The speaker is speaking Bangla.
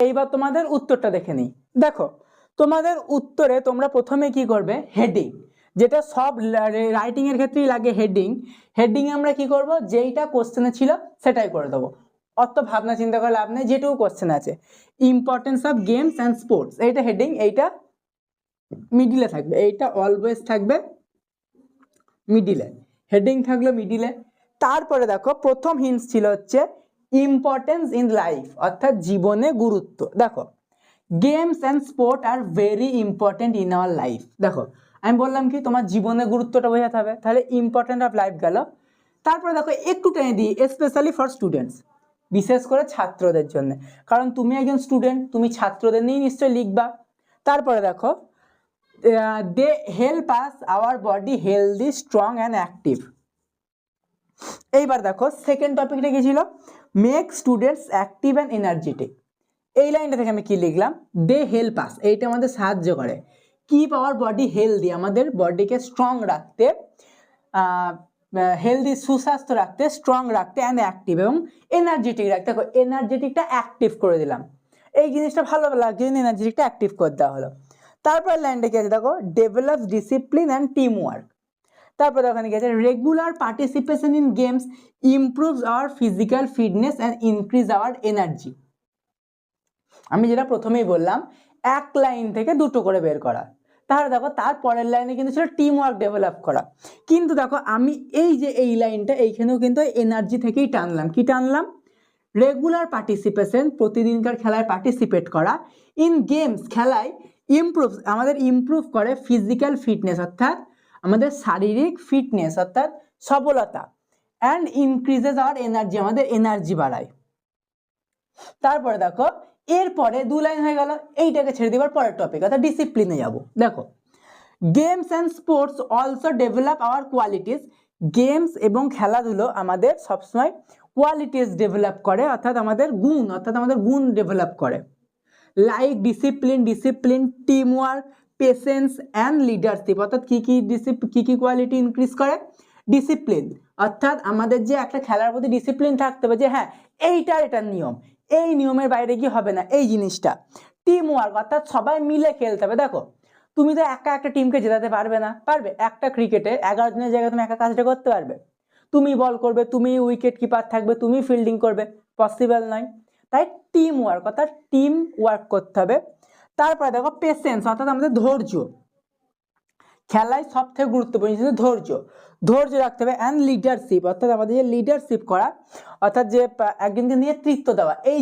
এইবার তোমাদের উত্তরটা দেখে নিই। দেখো তোমাদের উত্তরে তোমরা প্রথমে কি করবে, হেডিং, যেটা সব রাইটিং এর ক্ষেত্রেই লাগে হেডিং। হেডিং আমরা কি করব, যেইটা কোশ্চেনে ছিল সেটাই করে দেবো, অত ভাবনা চিন্তা করে লাভ নেই। যেটুকু কোশ্চেন আছে, importance of games and sports, এইটা হেডিং, এইটা মিডিলে থাকবে, এইটা অলওয়েজ থাকবে মিডিলে, হেডিং থাকলো মিডিলে। তারপরে দেখো প্রথম হিন্টস ছিল হচ্ছে ইম্পর্টেন্স ইন লাইফ, অর্থাৎ জীবনে গুরুত্ব। দেখো games and sport are very important in our life. দেখো আমি বললাম কি তোমার জীবনে গুরুত্বটা বোঝাতে হবে, তাহলে ইম্পর্টেন্ট অফ লাইফ গেল। তারপরে দেখো একটু টেনে দিই, স্পেশালি ফর স্টুডেন্টস, বিশেষ করে ছাত্রদের জন্য, কারণ তুমি একজন স্টুডেন্ট, তুমি ছাত্রদের নিয়েই নিশ্চয়ই লিখবা। তারপরে দেখো they help us our body healthy strong and active. এইবার দেখো সেকেন্ড টপিকটা কি ছিল, make students active and energetic. এই লাইনটা থেকে আমি কি লিখলাম, দে হেল্প আস, এইটা আমাদের সাহায্য করে, কিপ আওয়ার বডি হেলদি, আমাদের বডিকে স্ট্রং রাখতে, হেলদি সুস্বাস্থ্য রাখতে, স্ট্রং রাখতে, অ্যান্ড অ্যাক্টিভ এবং এনার্জেটিক রাখতে। দেখো এনার্জেটিকটা অ্যাক্টিভ করে দিলাম, এই জিনিসটা ভালো লাগছে, এনার্জেটিকটা অ্যাক্টিভ করে দেওয়া হলো। তারপর লাইনটা কি আছে দেখো, develops discipline and team work. তারপর ওখানে কি আছে, regular participation in games improves our physical fitness and increase our energy. আমি যেটা প্রথমেই বললাম, এক লাইন থেকে দুটো করে বের করা। তাহলে দেখো তার পরের লাইনে কিন্তু ছিল টিম ওয়ার্ক ডেভেলপ করা, কিন্তু দেখো আমি এই যে এই লাইনটা এইখানেও কিন্তু এনার্জি থেকেই টানলাম। কি টানলাম, রেগুলার পার্টিসিপেশন, প্রতিদিনকার খেলায় পার্টিসিপেট করা, ইন গেমস, খেলায়, ইমপ্রুভ, আমাদের ইমপ্রুভ করে ফিজিক্যাল ফিটনেস, অর্থাৎ আমাদের শারীরিক ফিটনেস অর্থাৎ সবলতা, অ্যান্ড ইনক্রিজেস আওয়ার এনার্জি, আমাদের এনার্জি বাড়ায়। তারপরে দেখো এরপরে দু লাইন হয়ে গেল, এইটাকে ছেড়ে দেবার পরের টপিক অর্থাৎ ডিসিপ্লিনে যাব। দেখো games and sports also develop hour qualities, games এবং খেলাধুলো আমাদের সবসময় কোয়ালিটিস ডেভেলপ করে, অর্থাৎ আমাদের গুণ ডেভেলপ করে, like discipline, team work, patience and leadership. অর্থাৎ কি কি কোয়ালিটি ইনক্রিজ করে, ডিসিপ্লিন, অর্থাৎ আমাদের যে একটা খেলার প্রতি ডিসিপ্লিন থাকতে হবে, যে হ্যাঁ এটার নিয়ম, এই নিয়মের বাইরে কি হবে না, এই জিনিসটা। টিম ওয়ার্ক, অর্থাৎ সবাই মিলে খেলতে হবে। দেখো তুমি তো একা একটা টিমকে জেতাতে পারবে না, পারবে? একটা ক্রিকেটে 11 জনের জায়গায় তুমি একা কাজটা করতে পারবে? তুমি বল করবে, তুমি উইকেট কিপার থাকবে, তুমি ফিল্ডিং করবে, পসিবল নয়। তাই টিম ওয়ার্ক, অর্থাৎ টিম ওয়ার্ক করতে হবে। তারপরে দেখো পেশেন্স, অর্থাৎ আমাদের ধৈর্য, খেলায় সব থেকে গুরুত্বপূর্ণ জিনিস ধৈর্য রাখতে হবে, অ্যান্ড লিডারশিপ, অর্থাৎ আমাদের যে লিডারশিপ করা, অর্থাৎ যে একজনকে নেতৃত্ব দেওয়া, এই